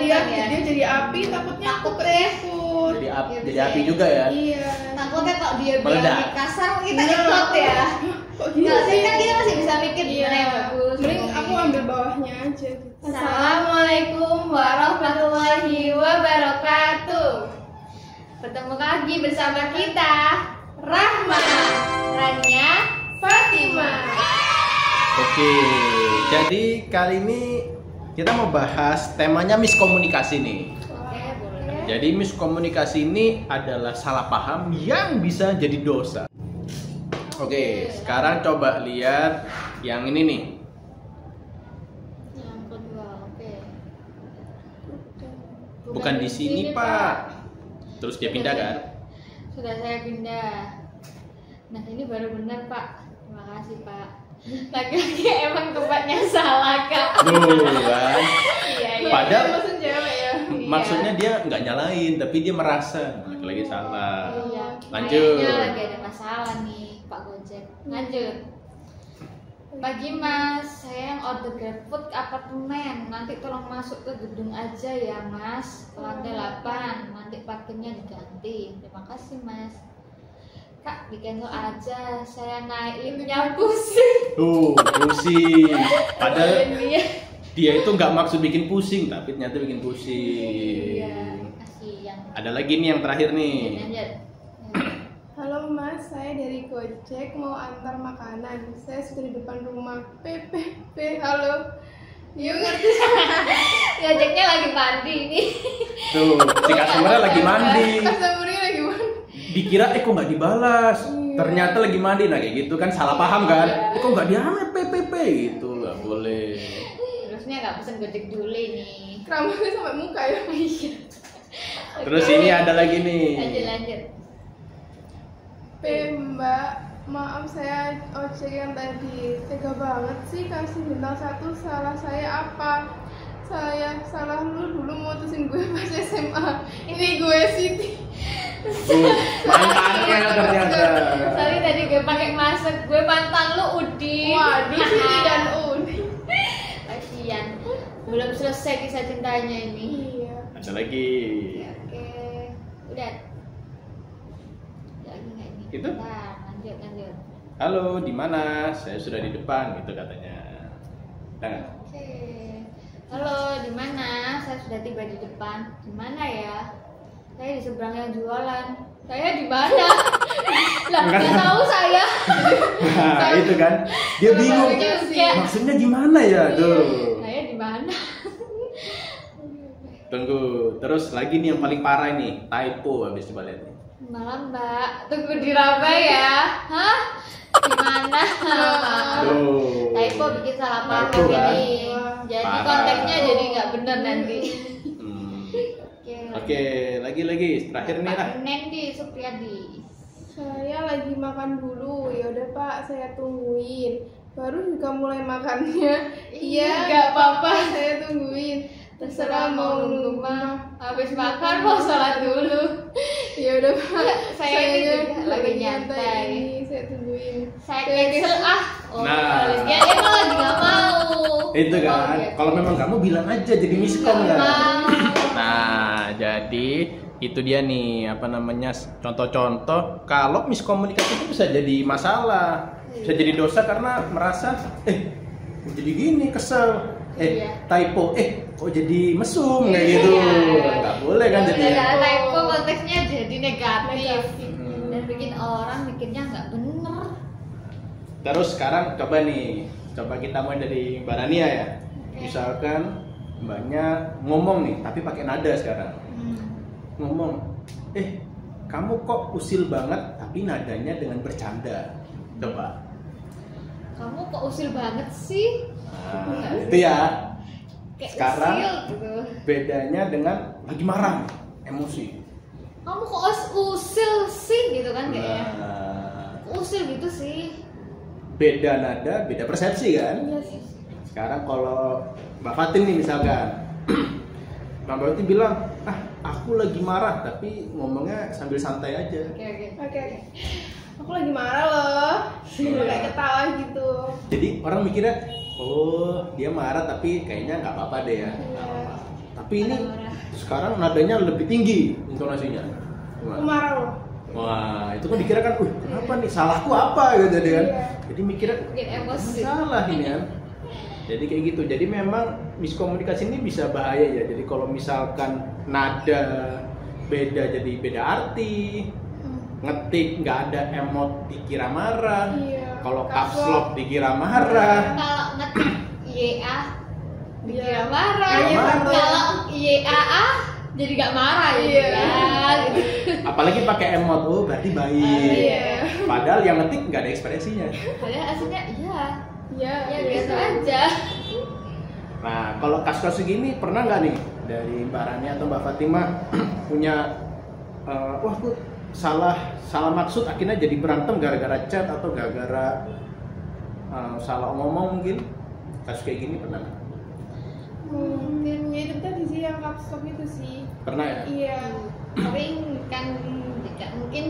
dia jadi api, takutnya aku keikut. Jadi api juga ya. Iya. Takutnya kok dia Meledak. bilang kasar kita ikut ya. Kok gitu Nggak sih sih? kan kita masih bisa mikir gimana yang bagus. Mending aku ambil bawahnya aja gitu. Assalamualaikum warahmatullahi wabarakatuh. Bertemu lagi bersama kita Rahma, Rania, Fatima. Oke, jadi kali ini kita mau bahas temanya miskomunikasi nih. Oke, boleh. Jadi miskomunikasi ini adalah salah paham yang bisa jadi dosa. Oke, sekarang coba lihat yang ini nih. Yang kedua, oke. Bukan di sini, Pak. Terus dia pindah kan? Sudah saya pindah. Nah ini baru benar Pak. Terima kasih Pak. Laki-laki emang tempatnya salah Kak. Tuh kan. Iya. Padahal Maksud cewek ya. maksudnya dia nggak nyalain, tapi dia merasa lagi salah. Iya. Lanjut. Kayaknya lagi ada masalah nih Pak Gojek. Lanjut. Pagi Mas, saya yang order GrabFood apartemen. Nanti tolong masuk ke gedung aja ya Mas, ke lantai 8. Nanti parkirnya diganti. Terima kasih Mas. Kak, di cancel aja. Saya naik liftnya pusing. Tuh, pusing. Padahal Iya. dia itu nggak maksud bikin pusing, tapi ternyata bikin pusing. Iya, kasihan. Ada lagi nih yang terakhir nih. Lanjut. Halo Mas, saya dari Gojek mau antar makanan. Saya sudah di depan rumah. PPP, halo. Yuk ngerti. Gojeknya lagi mandi ini. Tuh, si customer-nya lagi mandi. Customer-nya lagi mana? Dikira kok nggak dibalas. Ternyata lagi mandi. Nah kayak gitu kan salah paham kan? Kok nggak diambil PPP gitu, nggak boleh. Terusnya nggak pesen Gojek dulu nih. Rambutnya sampai muka ya. Iya. Terus ini ada lagi nih. Lanjut. Mbak, maaf saya ojek yang tadi. Tega banget sih kasih bintang 1. Salah saya apa? Saya salah lu dulu mutusin gue pas SMA. Ini gue Siti. Mantannya ternyata. Sorry tadi gue pakai masker, gue pantang lu Udi. Waduh, Siti dan Uni. Kasihan. Belum selesai kisah cintanya ini. Iya. Ada lagi. Oke. Udah. Ada lagi nggak ini? Itu? Bentar, lanjut. Halo, di mana? Saya sudah di depan gitu katanya. Nah, Oke. Halo, di mana? Saya sudah tiba di depan. Di mana ya? Saya di seberang yang jualan. Saya di mana? Lah, nggak tahu saya. nah itu kan. Dia bingung. Juga. Maksudnya gimana ya? Tuh. Saya di mana? Tunggu. Terus lagi nih yang paling parah nih, typo habis coba lihat nih. Malam Mbak, tunggu di Raba ya. Hah? Gimana? Tuh. Typo bikin salah paham Typo, kan? ini. Jadi Parah. konteksnya jadi nggak bener nanti. Hmm. Oke. Oke, lagi terakhir nih lah. Pak Nendi Supriyadi. Saya lagi makan dulu. Ya udah Pak, saya tungguin. Baru juga mulai makannya. Iya, nggak apa-apa, saya tungguin. Terserah mau nunggu mah. Habis makan mau sholat dulu. Ya udah Pak, Saya ini juga lagi nyantai. ini, saya tungguin. Saya cancel ah. Oh, Nah. dia emang lagi nggak mau. Itu kan. Oh, Kalau memang kamu bilang aja jadi miskom nggak kan. mau. Nah, jadi itu dia nih apa namanya contoh-contoh kalau miskomunikasi itu bisa jadi masalah, bisa jadi dosa karena merasa kok jadi gini kesel, Iya. typo, kok jadi mesum kayak gitu, nggak boleh kan jadi. Gara-gara typo konteksnya jadi negatif. Hmm. Dan bikin orang mikirnya nggak bener. Terus sekarang coba kita mulai dari Mbak Rania ya. Oke. Misalkan Mbaknya ngomong nih, tapi pakai nada sekarang. Ngomong, kamu kok usil banget, tapi nadanya dengan bercanda. Coba. Kamu kok usil banget sih? Nah, itu ya. Kayak Sekarang usil gitu. bedanya dengan lagi marah, emosi. Kamu kok usil sih gitu kan kayaknya. Nah, Usil gitu sih. beda nada, beda persepsi kan? Iya sih. Sekarang kalau Mbak Fatin nih misalkan, Mbak Fatin bilang, aku lagi marah, tapi ngomongnya sambil santai aja. Oke. Aku lagi marah loh. Kayak ketawa gitu. Jadi orang mikirnya, oh dia marah tapi kayaknya nggak apa-apa deh ya. Iya. Tapi ini Marah-marah. sekarang nadanya lebih tinggi intonasinya. Gimana? Aku marah loh. Wah, itu kan dikira kan, apa nih, salahku apa gitu kan? Iya. Jadi mikirnya Bikin emosi. salah ini kan. Jadi kayak gitu. Jadi memang miskomunikasi ini bisa bahaya ya. Jadi kalau misalkan nada beda jadi beda arti, ngetik nggak ada emot dikira marah. Iya. Kalau Caps caps lock dikira marah. Kalau ngetik YA dikira Iya. marah. Iya, marah. Kalau YAA jadi gak marah gitu Iya. ya. Gitu. Apalagi pakai emot, berarti baik. Iya. Padahal yang ngetik nggak ada ekspresinya. Padahal aslinya iya. Iya. Ya biasa aja. Nah, kalau kasus-kasus gini pernah nggak nih dari Mbak Rani atau Mbak Fatimah punya wah aku salah maksud akhirnya jadi berantem gara-gara chat atau gara-gara salah ngomong mungkin? Kasus kayak gini pernah nggak? Mungkin ya itu tadi sih yang caps lock itu sih. Pernah ya? Iya. Tapi kan mungkin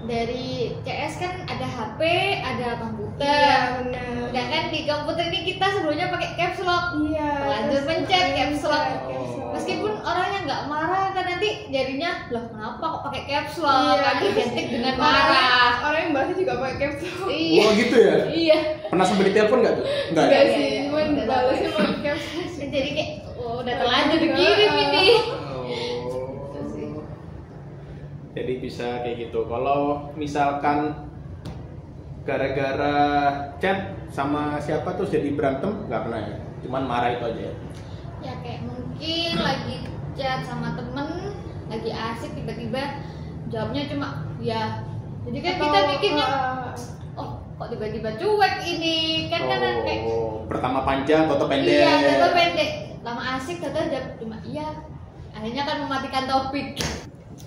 dari CS kan ada HP, ada komputer. Iya benar. Sedangkan di komputer ini kita sebelumnya pakai caps lock. Iya. Lanjut terus pencet caps lock. caps lock. Meskipun orangnya nggak marah kan nanti jadinya loh kenapa kok pakai caps lock? Iya. Kan identik dengan marah. Orang yang bahasnya juga pakai caps lock. Iya. Oh gitu ya? Iya. Pernah sampai ditelepon nggak tuh? Nggak ya? Enggak Iya, sih, iya. cuman Udah balasnya tahu. pakai caps lock. Jadi kayak udah terlanjur dikirim ini. Oh. Jadi bisa kayak gitu. Kalau misalkan gara-gara chat sama siapa terus jadi berantem nggak pernah ya? Cuman marah itu aja ya? Ya kayak mungkin lagi chat sama temen, lagi asik tiba-tiba jawabnya cuma ya. Jadi kan kita mikirnya oh kok tiba-tiba cuek ini kan kayak Pertama panjang, toto pendek. iya atau pendek lama asik kata jawab cuma iya akhirnya kan mematikan topik.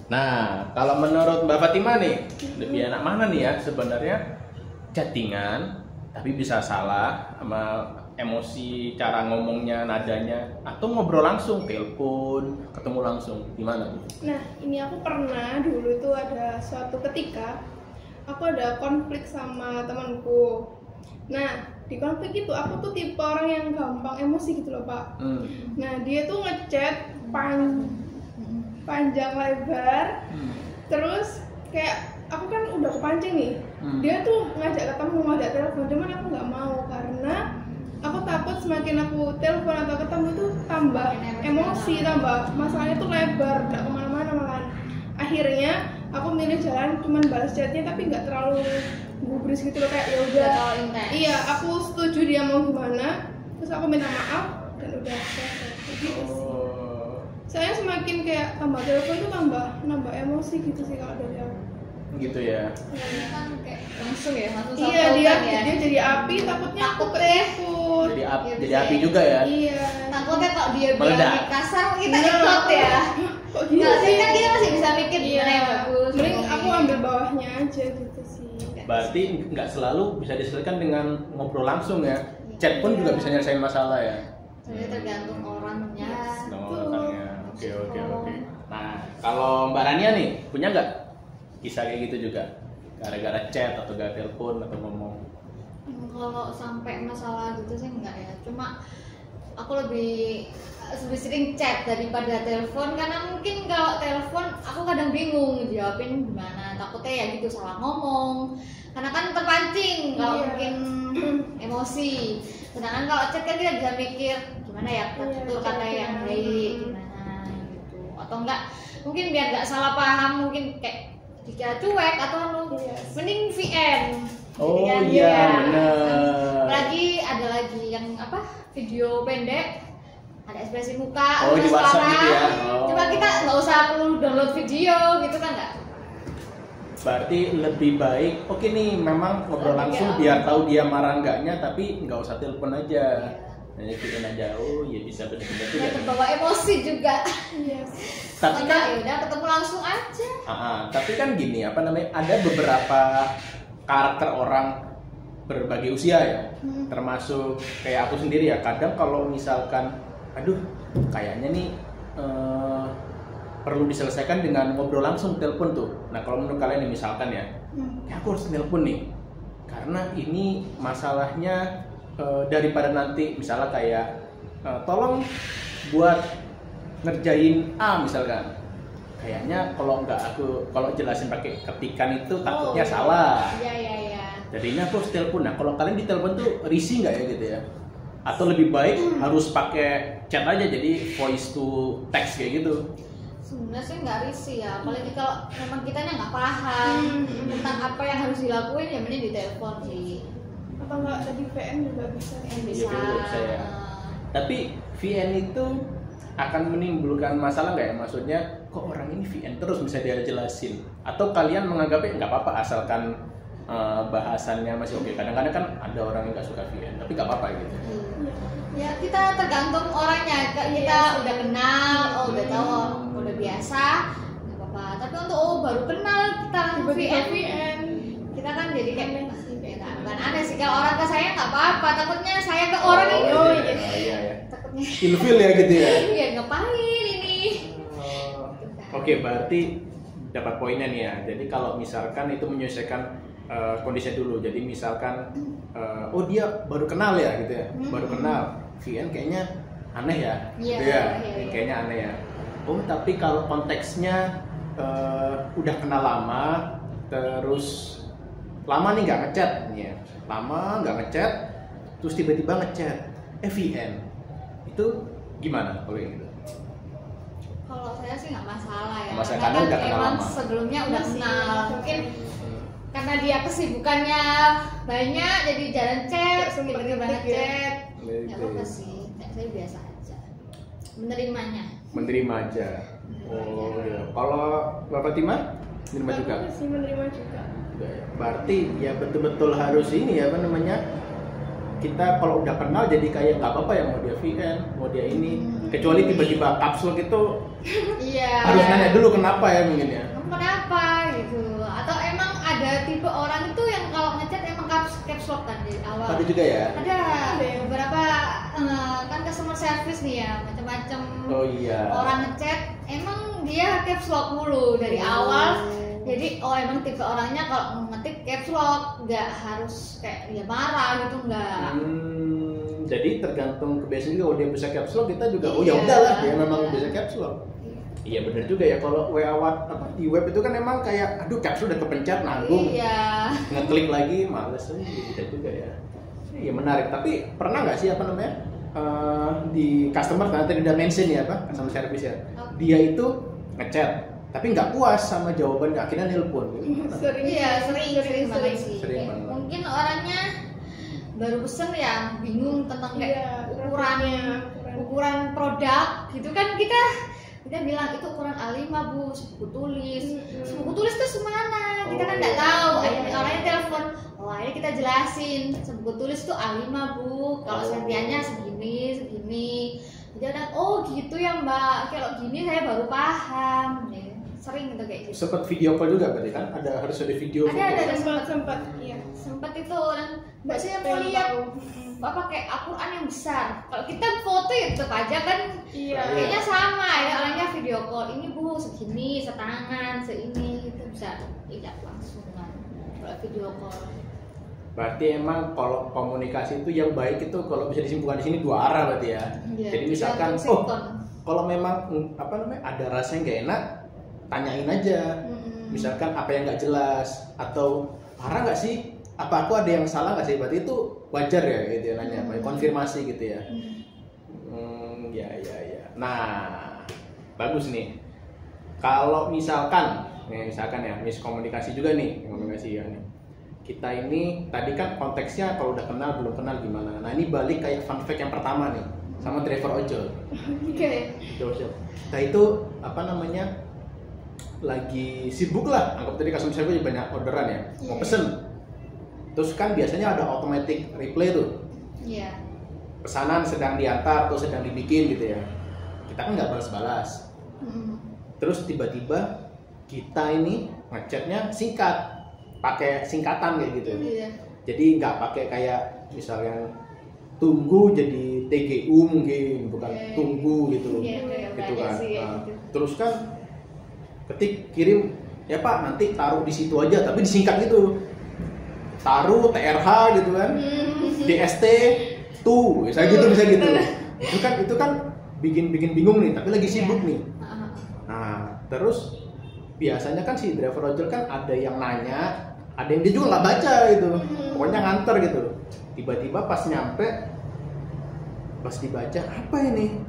Nah, kalau menurut Mbak Fatimah nih, lebih enak mana nih ya sebenarnya chattingan tapi bisa salah sama emosi cara ngomongnya, nadanya, atau ngobrol langsung, telepon, ketemu langsung, gimana tuh? Nah, ini aku pernah dulu tuh ada suatu ketika aku ada konflik sama temanku. Nah, di konflik itu aku tuh tipe orang yang gampang emosi gitu loh, Pak. Nah, dia tuh ngechat panjang lebar, terus kayak aku kan udah kepancing nih. Dia tuh ngajak telepon, cuman aku nggak mau karena aku takut semakin aku telepon atau ketemu tuh tambah emosi, tambah masalahnya tuh lebar, nggak kemana-mana malahan. Akhirnya aku milih jalan cuman balas chatnya tapi nggak terlalu gubris gitu loh, kayak ya udah. Iya, aku setuju dia mau gimana, terus aku minta maaf dan udah selesai. Gitu sih. Saya semakin kayak tambah telepon tuh nambah emosi gitu sih kalau dari aku. Gitu ya. Ini kan kayak langsung ya langsung Iya, satu dia jadi api, takutnya aku ketipu. Jadi Iya, jadi bisa api ya. juga ya. Iya. takutnya kalau dia Meledak. bilang kasar kita Iya. ikut ya. Kok gitu Nggak sih sih? kan kita masih bisa mikir Iya. gimana yang bagus. Mending ngomongnya. aku ambil bawahnya aja gitu sih. Berarti nggak selalu bisa diselesaikan dengan ngobrol langsung ya. Chat pun juga bisa nyelesain masalah ya. Jadi tergantung orangnya. Nama orangnya. Oke. Nah, kalau Mbak Rania nih, punya nggak kisah kayak gitu juga? Gara-gara chat atau gara telepon atau ngomong? Kalau sampai masalah gitu sih enggak ya. Cuma aku lebih sering chat daripada telepon karena mungkin kalau telepon aku kadang bingung jawabin gimana. Takutnya ya gitu salah ngomong. Karena kan terpancing kalau Iya. mungkin emosi. Sedangkan kalau chat kan kita bisa mikir gimana ya tutur kata yang baik gimana gitu. Atau enggak mungkin biar nggak salah paham mungkin kayak dikira cuek atau Iya. mending VN. Oh Kan, iya, ya. bener. Apalagi ada lagi yang apa video pendek ada ekspresi muka Oh, di terus WhatsApp suara. gitu ya? Oh. Cuma kita nggak usah perlu download video gitu kan nggak. Berarti lebih baik, oke nih memang ngobrol Lebih langsung ya. biar tahu dia marah enggaknya, tapi nggak usah telepon aja. Hanya kirim aja, oh ya bisa benar-benar tuh Ya ya. terbawa emosi juga. Iya. Tapi Maka kan, ya udah ketemu langsung aja. tapi kan gini, apa namanya? Ada beberapa karakter orang berbagai usia ya, termasuk kayak aku sendiri ya. Kadang kalau misalkan, aduh, kayaknya nih perlu diselesaikan dengan ngobrol langsung, telepon tuh. Nah kalau menurut kalian nih misalkan ya, aku harus telepon nih, karena ini masalahnya daripada nanti misalnya kayak tolong buat ngerjain A misalkan, kayaknya kalau jelasin pakai ketikan itu takutnya salah. Iya. Jadinya aku harus telepon. Nah kalau kalian di telepon tuh risih nggak ya gitu ya? Atau lebih baik harus pakai chat aja, jadi voice to text kayak gitu? Sebenarnya sih nggak risih ya, apalagi kalau memang kitanya nggak paham tentang apa yang harus dilakuin, ya mending di telepon sih. Apa enggak tadi VN juga bisa? Bisa. Iya, bisa ya. Tapi VN itu akan menimbulkan masalah nggak ya? Maksudnya kok orang ini VN terus bisa dia jelasin? Atau kalian menganggapnya nggak apa-apa asalkan bahasannya masih oke? Kadang-kadang kan ada orang yang nggak suka VN, tapi nggak apa-apa gitu. Ya kita tergantung orangnya. Kita udah kenal, udah tahu, udah biasa, nggak apa-apa. Tapi untuk baru kenal kita Tiba-tiba VN, VN. kita kan jadi kayak bukan aneh sih, kalau orang ke saya nggak apa-apa, takutnya saya ke orang ini. Iya. Takutnya Ilfil ya gitu ya. iya ngapain ini. Oke, berarti dapat poinnya nih ya. Jadi kalau misalkan itu menyesuaikan kondisi dulu. Jadi misalkan oh dia baru kenal ya gitu ya. Baru kenal. VN kayaknya aneh ya. Iya, gitu ya. iya. Kayaknya aneh ya. Oh, tapi kalau konteksnya udah kenal lama, terus lama nih nggak ngechat nih ya. Lama nggak ngechat, terus tiba-tiba ngechat. VN. Itu gimana kalau yang gitu? Kalau saya sih nggak masalah ya. Masalah, Karena karena udah kenal emang lama. sebelumnya udah Masih. kenal. Mungkin karena dia kesibukannya banyak, jadi jarang chat, Sempet tiba-tiba ngetik ya. ngechat. Gitu. Nggak apa-apa sih, saya biasa aja. Menerimanya. Menerima aja. Oh iya. Kalau Bapak Timah menerima juga. Aku sih menerima juga. Juga ya. Berarti ya betul-betul harus ini ya apa namanya? Kita kalau udah kenal jadi kayak nggak apa-apa ya mau dia VN, mau dia ini. Kecuali tiba-tiba caps lock itu Iya. harus nanya dulu kenapa ya mungkin ya. Kamu kenapa gitu? Atau emang ada tipe orang itu yang kalau ngechat emang caps lock kan di awal? Ada juga ya. Ada ya? beberapa kan customer service nih ya, macam-macam. Oh iya. Orang ngechat emang dia caps lock mulu dari awal. Jadi emang tipe orangnya kalau ngetik caps lock, nggak harus kayak dia marah gitu, nggak. Jadi tergantung kebiasaan juga. Kalau dia bisa caps lock kita juga oh Iya. ya udahlah dia memang bisa caps lock. Iya benar juga ya, kalau di web itu kan emang kayak aduh caps lock udah kepencet nanggung. Iya. Ngeklik lagi males gitu juga ya. Iya menarik, tapi pernah nggak sih apa namanya di customer kan tadi udah mention ya apa customer service ya, dia itu ngechat tapi nggak puas sama jawabannya akhirnya nelpon. Sering. Iya, sering banget sih. Sering banget. Mungkin orangnya baru pesen ya, bingung tentang kayak ukuran produk gitu kan, kita bilang itu ukuran A5 Bu, sebuku tulis. Sebuku tulis itu semana? Kita kan nggak tahu. Akhirnya orangnya telepon. Oh, akhirnya kita jelasin, sebuku tulis itu A5 Bu, kalau sentiannya segini. Jadi ada, oh gitu ya Mbak, kalau gini saya baru paham. Sering gitu kayak gitu. Sempat video call juga berarti kan? Harus ada video. Ada sempat iya. Sempat itu orang Mbak saya mau lihat Bapak pakai Al-Quran yang besar. Kalau kita foto ya tetap aja kan, Iya. kayaknya sama ya, orangnya video call. Ini Bu segini, setangan, seini, itu bisa lihat langsung kan kalau video call. Berarti emang kalau komunikasi itu yang baik itu kalau bisa disimpulkan di sini dua arah berarti ya. Iya, Jadi misalkan kalau memang apa namanya ada rasa yang nggak enak, tanyain aja. Misalkan apa yang nggak jelas atau parah nggak sih? Apa aku ada yang salah nggak sih? Berarti itu wajar ya gitu ya nanya, konfirmasi gitu ya. Ya. Nah, bagus nih. Kalau misalkan ya miskomunikasi juga nih, komunikasi ya nih. Kita ini tadi kan konteksnya kalau udah kenal belum kenal gimana. Nah ini balik kayak fun fact yang pertama nih sama driver ojol. Oke. Nah itu apa namanya lagi sibuk lah. Anggap tadi customer service banyak orderan ya, mau pesen. Terus kan biasanya ada automatic reply tuh. Iya. Pesanan sedang diantar atau sedang dibikin gitu ya. Kita kan nggak balas-balas. Terus tiba-tiba kita ini ngechatnya singkat. Pakai singkatan kayak gitu. Iya. Jadi nggak pakai kayak misalnya tunggu jadi TGU mungkin bukan tunggu gitu. Iya, Gitu kan. sih, Nah, gitu. terus kan ketik kirim ya Pak nanti taruh di situ aja tapi disingkat gitu. Taruh TRH gitu kan. DST tuh bisa gitu. Itu kan bikin bingung nih, tapi lagi sibuk Iya. nih. Nah, terus biasanya kan si driver ojol kan ada yang nanya, ada yang dia juga nggak baca gitu, pokoknya nganter gitu. Tiba-tiba pas nyampe, pas dibaca apa ini,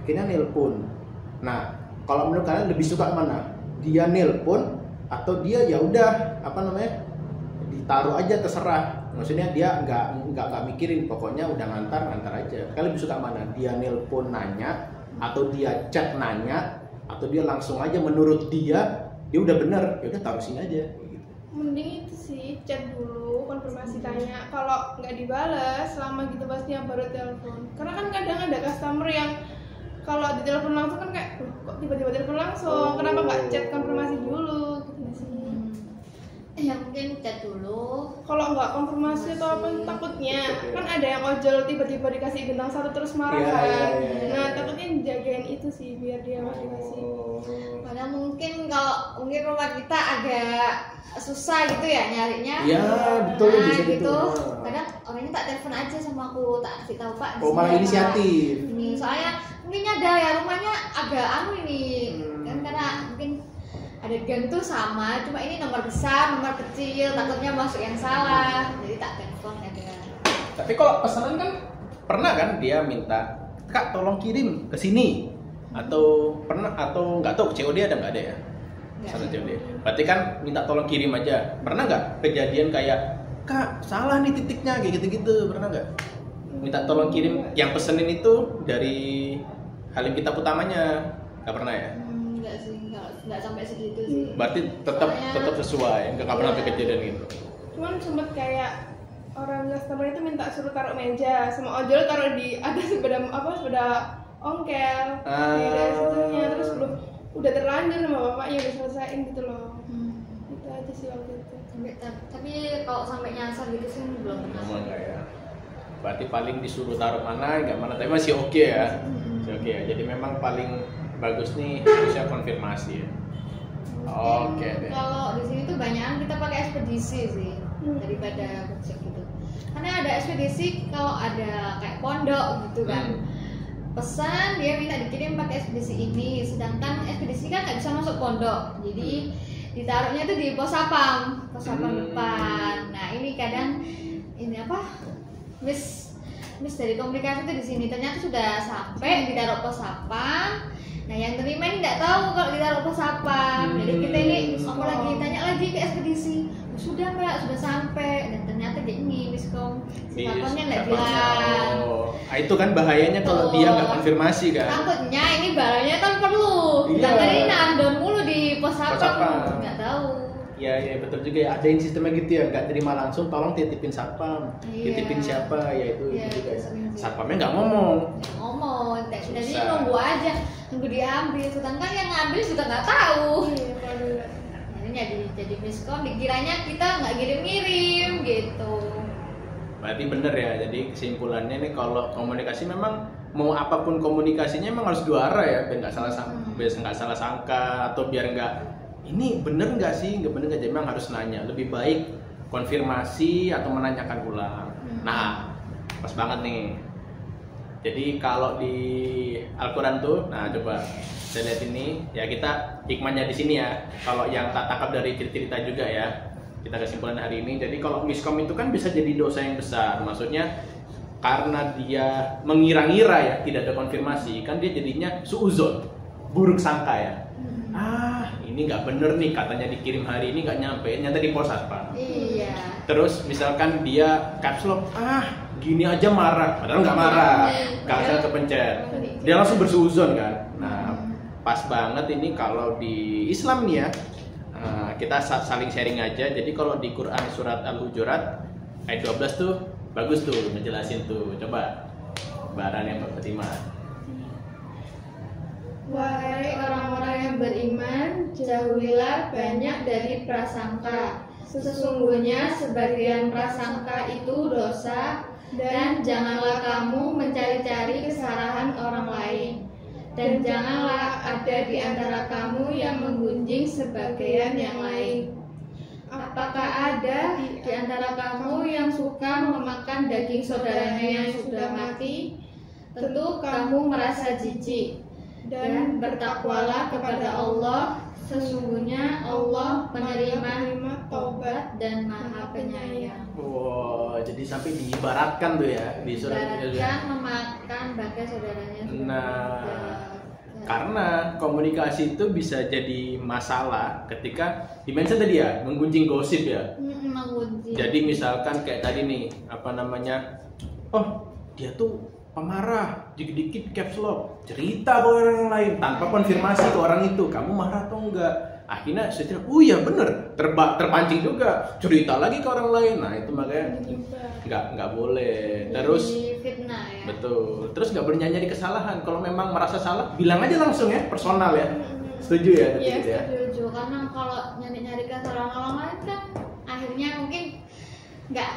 akhirnya nelpon. Nah, kalau menurut kalian lebih suka mana? Dia nelpon atau dia ya udah apa namanya ditaruh aja terserah? Maksudnya dia nggak mikirin, pokoknya udah ngantar aja. Kalian lebih suka mana? Dia nelpon nanya atau dia chat nanya atau dia langsung aja menurut dia udah bener, ya udah taruh sini aja gitu. Mending itu sih, chat dulu, konfirmasi tanya. Kalau nggak dibales selama gitu pastinya baru telepon. Karena kan kadang ada customer yang kalau ditelepon langsung kan kayak, kok tiba-tiba telepon langsung, kenapa nggak chat konfirmasi dulu gitu sih. Ya mungkin chat dulu. Kalau nggak konfirmasi atau apa takutnya kan ada yang ojol tiba-tiba dikasih bintang 1 terus marah Iya, kan. iya. Nah takutnya jagain itu sih biar dia masih dikasih. Padahal mungkin kalau mungkin rumah kita agak susah gitu ya nyarinya. Iya, betul, Nah, bisa gitu. gitu. Kadang orangnya tak telepon aja sama aku, tak kasih tahu Pak. di Oh, sini malah ada inisiatif. Ini soalnya mungkin ada ya rumahnya agak ini kan karena mungkin ada gang tuh sama, cuma ini nomor besar, nomor kecil, takutnya masuk yang salah, jadi tak telepon kadang. Tapi kalau pesanan kan pernah kan dia minta, Kak tolong kirim ke sini, atau pernah atau nggak tahu COD ada nggak ada ya? Nggak. Satu COD. Berarti kan minta tolong kirim aja. Pernah nggak kejadian kayak Kak salah nih titiknya kayak gitu-gitu, pernah nggak? Minta tolong kirim yang pesenin itu dari Halim Kitab utamanya, nggak pernah ya? Enggak sih, enggak sampai segitu sih. Berarti tetap sesuai, nggak pernah sampai kejadian gitu. Cuman sempet kayak orang customer itu minta suruh taruh meja, sama ojol taruh di ada sepeda ongkel di dari situnya, terus belum udah terlanjur sama bapaknya udah selesaiin gitu loh. Itu aja sih waktu itu. Tapi kalau sampai nyasar gitu sih belum pernah. Emang enggak ya? Berarti paling disuruh taruh mana, nggak mana, tapi masih oke ya. Masih oke ya. Jadi memang paling bagus nih harusnya konfirmasi ya. Oke deh. Kalau di sini tuh banyak kita pakai ekspedisi sih daripada gojek gitu. Karena ada ekspedisi kalau ada kayak pondok gitu kan. Pesan dia minta dikirim pakai ekspedisi ini, sedangkan ekspedisi kan nggak bisa masuk pondok. Jadi ditaruhnya tuh di pos sapam depan. Nah, ini kadang ini apa? Miss dari komunikasi tuh di sini ternyata sudah sampai ditaruh pos sapam. Nah yang terima ini nggak tahu kalau ditaruh pos sapam. Jadi kita ini apalagi tanya lagi ke ekspedisi, sudah Mbak sudah sampai, dan ternyata dia ini miskom si sahamnya nggak bilang. Nah, itu kan bahayanya kalau dia nggak konfirmasi kan. Takutnya ini barangnya kan perlu. Iya. Dan tadi nandon mulu di pos sapam, nggak tahu. Ya betul juga ya, ada yang sistemnya gitu ya, nggak terima langsung, tolong titipin satpam. Iya. Titipin siapa, ya itu Iya, juga. sering sih. Satpamnya nggak ngomong. Jadi Susah. nunggu aja, nunggu diambil. Sedangkan yang ngambil juga nggak tahu. Iya kalau dulu. Jadi miskom, dikiranya kita nggak kirim-kirim gitu. Berarti bener ya, jadi kesimpulannya nih kalau komunikasi memang mau apapun komunikasinya memang harus dua arah ya, biar nggak salah sangka atau biar nggak ini bener nggak sih, nggak bener nggak, jadi memang harus nanya. Lebih baik konfirmasi atau menanyakan ulang. Nah, pas banget nih. Jadi kalau di Al-Quran tuh, nah coba saya lihat ini, ya kita hikmahnya di sini ya. Kalau yang tak tangkap dari cerita juga ya, kita kesimpulan hari ini. Jadi kalau miskom itu kan bisa jadi dosa yang besar. Maksudnya karena dia mengira-ngira ya, tidak ada konfirmasi, kan dia jadinya suuzon, buruk sangka ya. Ini nggak bener nih, katanya dikirim hari ini nggak nyampe, nyata di pos satpam. Iya. Terus misalkan dia caps lock, gini aja marah, padahal nggak marah, nggak kepencet, dia langsung bersuuzon kan. Nah, pas banget ini kalau di Islam nih ya, kita saling sharing aja. Jadi kalau di Quran surat Al-Hujurat ayat 12 tuh bagus tuh ngejelasin tuh. Coba baran yang berterima. Wahai orang-orang yang beriman, jauhilah banyak dari prasangka. Sesungguhnya sebagian prasangka itu dosa, dan janganlah kamu mencari-cari kesalahan orang lain. Dan janganlah ada di antara kamu yang menggunjing sebagian yang lain. Apakah ada di antara kamu yang suka memakan daging saudaranya yang sudah mati? tentu kamu merasa jijik. Dan bertakwalah kepada Allah, sesungguhnya Allah penerima taubat dan maha penyayang. Wow, jadi sampai diibaratkan tuh ya di surat Ibaratkan memakan bangkai saudaranya. Nah, karena komunikasi itu bisa jadi masalah ketika dimention tadi ya, menggunjing gosip ya. Mengunci. Jadi misalkan kayak tadi nih, apa namanya? Oh, dia tuh pemarah, dikit-dikit caps lock, cerita ke orang yang lain tanpa konfirmasi ke orang itu, kamu marah atau enggak? Akhirnya saya oh iya bener, terpancing juga, cerita lagi ke orang lain. Nah itu makanya nggak boleh. Terus jadi fitnah ya. betul. Terus nggak boleh nyari kesalahan. Kalau memang merasa salah, bilang aja langsung ya, personal ya. Setuju ya? Iya, ya? Setuju, karena kalau nyari-nyari kesalahan orang lain kan akhirnya mungkin nggak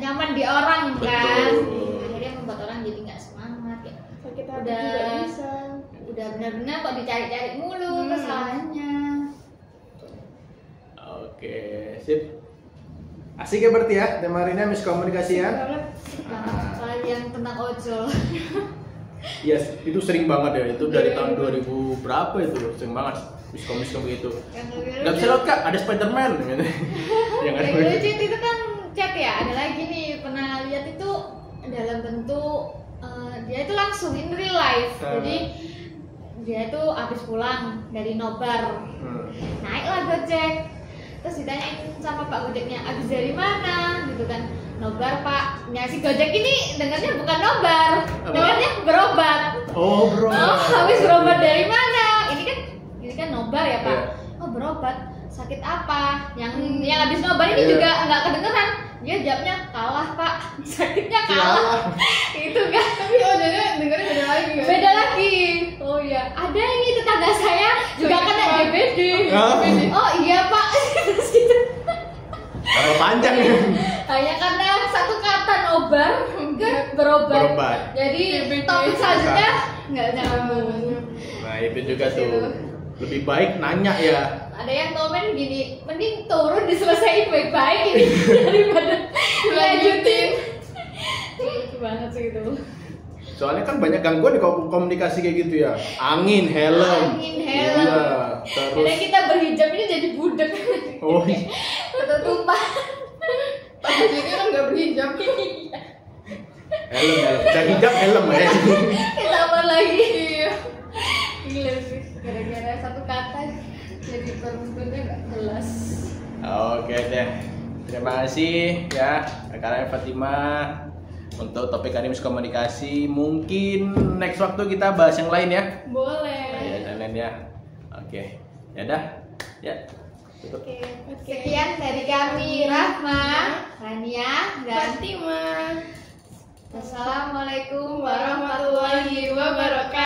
nyaman di orang kan. Betul. Akhirnya membuat orang jadi nggak semangat ya. Sakit hati Udah. juga bisa. Udah benar-benar kok dicari-cari mulu kesalahannya. Oke, sip. Asik ya berarti ya tema hari ini miskomunikasi ya. Banget. Soal yang tentang ojol. Yes, itu sering banget ya. Itu dari tahun 2000 berapa itu? Sering banget miskom gitu. Yang lebih Gak bisa lewat kak, ada Spiderman gitu. Yang ada Yang lucu itu kan chat ya. Ada lagi nih pernah lihat itu dalam bentuk dia itu langsung in real life. Jadi dia itu habis pulang dari nobar, naiklah Gojek. Terus ditanyain sama Pak Gojeknya, abis dari mana? Gitu kan, nobar Pak. Nah si Gojek ini dengarnya bukan nobar, dengarnya berobat. Oh bro. Oh, habis berobat dari mana? Ini kan nobar ya Pak. Oh berobat, sakit apa? Yang habis nobar ini juga nggak kedengeran. Dia jawabnya kalah Pak, sakitnya kalah. Itu kan. Tapi ojolnya dengerin beda lagi kan? Beda lagi. Oh iya, ada ini tetangga saya juga kena DBD. Oh iya Pak. Terus gitu. Kalau panjang ya. Hanya karena satu kata nobar kan berobat. Jadi topik selanjutnya nggak nyambung. Nah itu juga tuh. Lebih baik nanya ya. Ada yang komen gini, mending turun diselesaikan baik-baik ini daripada lanjutin. Lucu banget sih itu. Soalnya kan banyak gangguan di komunikasi kayak gitu ya. Angin, helm. Iya. Terus. Karena kita berhijab ini jadi budak. Oh. Iya. Ketutupan. Tapi ini kan nggak berhijab. Helm. Dan hijab helm ya. Kita apa lagi? Iya. Gila sih. Gara-gara satu kata jadi peruntunnya nggak jelas. Oke deh. Terima kasih ya Kak Fatimah untuk topik hari miskomunikasi. Mungkin next waktu kita bahas yang lain ya. Boleh. Ya, yang lain ya. Oke. Ya dah. Ya. Tutup. Oke. Sekian dari kami Rahma, Rania, dan Fatimah. Assalamualaikum Warahmatullahi wabarakatuh.